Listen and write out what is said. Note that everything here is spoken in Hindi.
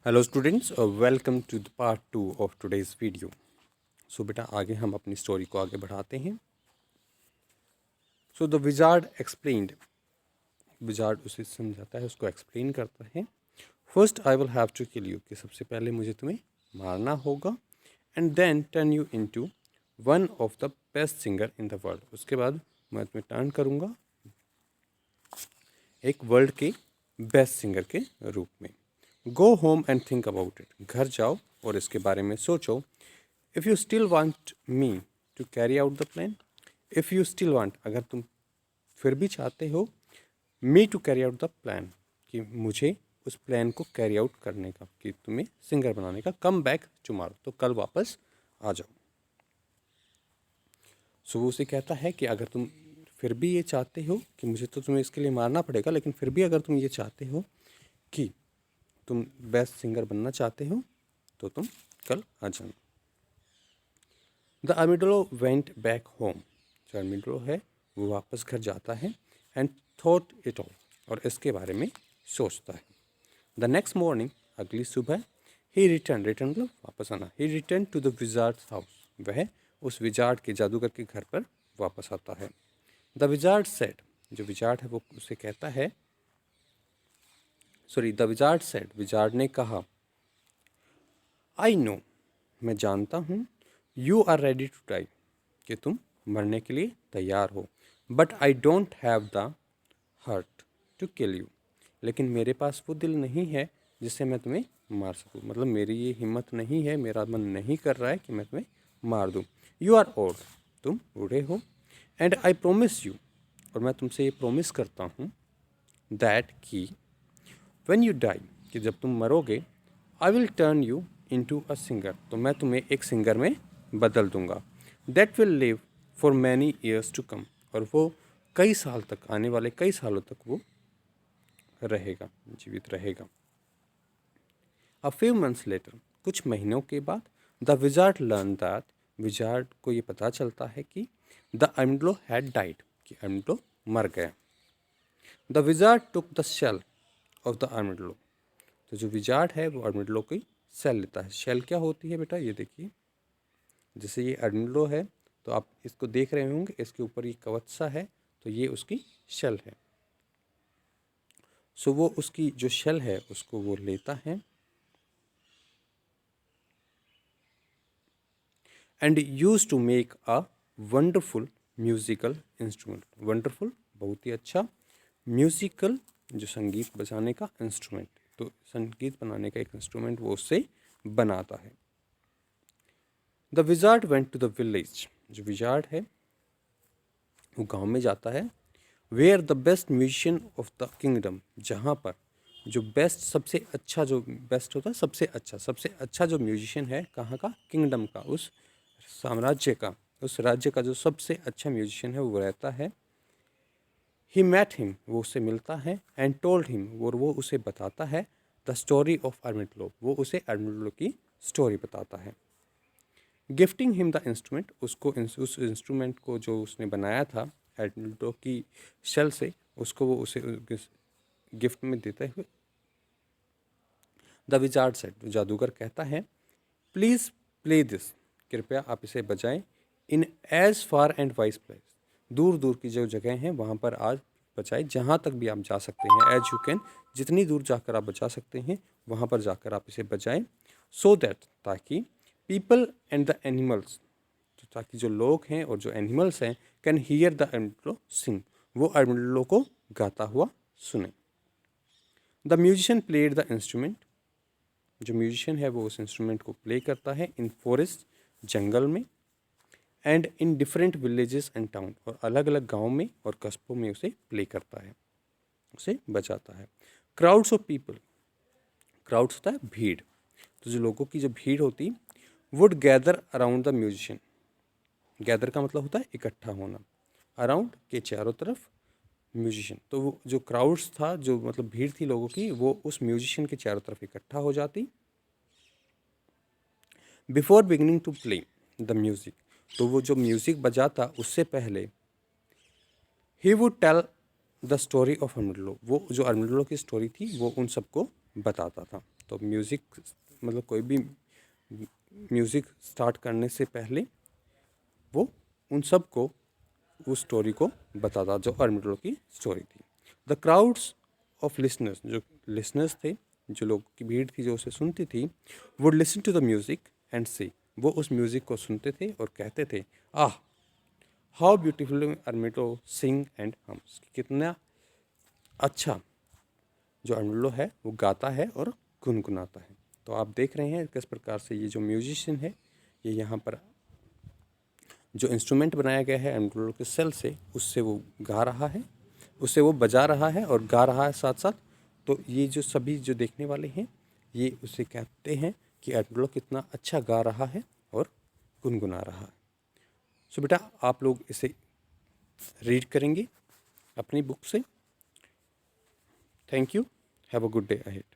Hello students, welcome to the part 2 of today's video. So बेटा आगे हम अपनी स्टोरी को आगे बढ़ाते हैं। So the wizard explained, wizard उसे समझाता है, उसको एक्सप्लेन करता है। First I will have to kill you, कि सबसे पहले मुझे तुम्हें मारना होगा। And then turn you into one of the best singer in the world, उसके बाद मैं तुम्हें टर्न करूँगा एक वर्ल्ड के बेस्ट सिंगर के रूप में। Go home and think about it, घर जाओ और इसके बारे में सोचो। If you still want me to carry out the plan, if you still want, अगर तुम फिर भी चाहते हो, me to carry out the plan, कि मुझे उस प्लान को कैरी आउट करने का, कि तुम्हें सिंगर बनाने का, कम बैक टुमारो, तो कल वापस आ जाओ। सो वो उसे कहता है कि अगर तुम फिर भी ये चाहते हो कि मुझे तो तुम्हें इसके लिए मारना पड़ेगा, लेकिन फिर भी अगर तुम ये चाहते हो कि तुम बेस्ट सिंगर बनना चाहते हो तो तुम कल आ जाना। द आर्मिडोलो वेंट बैक होम, जो आर्मिडोलो है वो वापस घर जाता है। एंड थॉट इट ऑल, और इसके बारे में सोचता है। द नेक्स्ट मॉर्निंग, अगली सुबह, ही रिटर्न मतलब वापस आना, he return to the wizard house, वह उस विजार्ड के जादूगर के घर पर वापस आता है। द विजार्ड सेड, जो विजार्ड है वो उसे कहता है, द विजार्ड सेड, विजार्ड ने कहा, आई नो, मैं जानता हूँ, you are ready to die, कि तुम मरने के लिए तैयार हो। But I don't have the heart to kill you, लेकिन मेरे पास वो दिल नहीं है जिससे मैं तुम्हें मार सकूँ, मतलब मेरी ये हिम्मत नहीं है, मेरा मन नहीं कर रहा है कि मैं तुम्हें मार दूँ। यू आर ओल्ड, तुम बूढ़े हो। एंड आई प्रोमिस यू, और मैं तुमसे ये प्रोमिस करता हूँ, दैट कि व्हेन यू डाई, कि जब तुम मरोगे, I will turn you into a singer, तो मैं तुम्हें एक सिंगर में बदल दूंगा। That will live for many years to come, और वो कई साल तक, आने वाले कई सालों तक वो रहेगा, जीवित रहेगा। अ फ्यू मंथ्स लेटर, कुछ महीनों के बाद, the wizard learn that, wizard को ये पता चलता है कि द आर्मिडलो हैड डाइड, कि आर्मिडलो मर गया। The wizard took the shell of the armadillo, तो जो विजार्ड है वो आर्मिडलो की सेल लेता है। शेल क्या होती है बेटा, ये देखिए, जैसे ये आर्मिडलो है तो आप इसको देख रहे होंगे, इसके ऊपर ये कवच सा है, तो ये उसकी शेल है। सो वो उसकी जो शेल है उसको वो लेता है, and use to make a wonderful musical instrument. Wonderful बहुत ही अच्छा, म्यूजिकल जो संगीत बजाने का इंस्ट्रूमेंट, तो संगीत बनाने का एक इंस्ट्रूमेंट वो उससे बनाता है। The wizard went to the village, जो विजार्ड है वो गांव में जाता है। Where the best musician of the kingdom, जहाँ पर जो बेस्ट, सबसे अच्छा, जो बेस्ट होता है सबसे अच्छा जो म्यूजिशियन है, कहाँ का, किंगडम का, उस साम्राज्य का, उस राज्य का जो सबसे अच्छा म्यूजिशियन है वो रहता है। ही मैट हिम, वो उससे मिलता है। एंड टोल्ड हिम, और वो उसे बताता है, द स्टोरी ऑफ आर्मिडलो, वो उसे आर्मिडलो की स्टोरी बताता है। गिफ्टिंग हिम द इंस्ट्रूमेंट, उसको उस इंस्ट्रूमेंट को जो उसने बनाया था आर्मिडलो की शेल से, उसको वो उसे गिफ्ट में देते हुए, द विजार्ड सेड, जादूगर कहता है, प्लीज़ प्ले दिस, कृपया आप इसे बजाएं, in age far and wise place, दूर दूर की जो जगह हैं वहाँ पर आज बजाएं, जहाँ तक भी आप जा सकते हैं, एज यू कैन, जितनी दूर जाकर आप बजा सकते हैं वहाँ पर जाकर आप इसे बजाएं। सो दैट, ताकि पीपल एंड द एनिमल्स, तो ताकि जो लोग हैं और जो एनिमल्स हैं, कैन हियर द आर्मिडलो सिंग, वो आर्मिडलो को गाता हुआ सुने। The musician played the instrument, जो म्यूजिशियन है वो उस इंस्ट्रूमेंट को प्ले करता है, इन फॉरेस्ट, जंगल में, and in different villages and town, और अलग अलग गाँव में और कस्बों में उसे प्ले करता है, उसे बजाता है। क्राउड्स ऑफ पीपल, क्राउड्स होता है भीड़, तो जो लोगों की जो भीड़ होती, would gather around the musician, gather का मतलब होता है इकट्ठा होना, अराउंड के चारों तरफ, म्यूजिशियन, तो वो जो क्राउड्स था, जो मतलब भीड़ थी लोगों की, वो उस म्यूजिशियन के चारों तरफ इकट्ठा हो जाती। Before beginning to play the music, तो वो जो म्यूज़िक बजाता उससे पहले, he would tell the story of armadillo, वो जो आर्मिडलो की स्टोरी थी वो उन सबको बताता था। तो म्यूज़िक मतलब कोई भी म्यूज़िक स्टार्ट करने से पहले वो उन सब को उस स्टोरी को बताता जो आर्मिडलो की स्टोरी थी। द क्राउड्स ऑफ लिसनर्स, जो लिसनर्स थे, जो लोग की भीड़ थी जो उसे सुनती थी, would listen to the music and say, वो उस म्यूज़िक को सुनते थे और कहते थे, ah how beautiful armadillo sing and hums, कितना अच्छा जो आर्मिडलो है वो गाता है और गुनगुनाता है। तो आप देख रहे हैं किस प्रकार से ये जो म्यूजिशियन है ये यहाँ पर जो इंस्ट्रूमेंट बनाया गया है आर्मिडलो के सेल से, उससे वो गा रहा है, उससे वो बजा रहा है और गा रहा है साथ साथ। तो ये जो सभी जो देखने वाले हैं ये उसे कहते हैं कि आर्मिडलो कितना अच्छा गा रहा है और गुनगुना रहा है। सो बेटा आप लोग इसे रीड करेंगे अपनी बुक से। Thank you, have a good day ahead.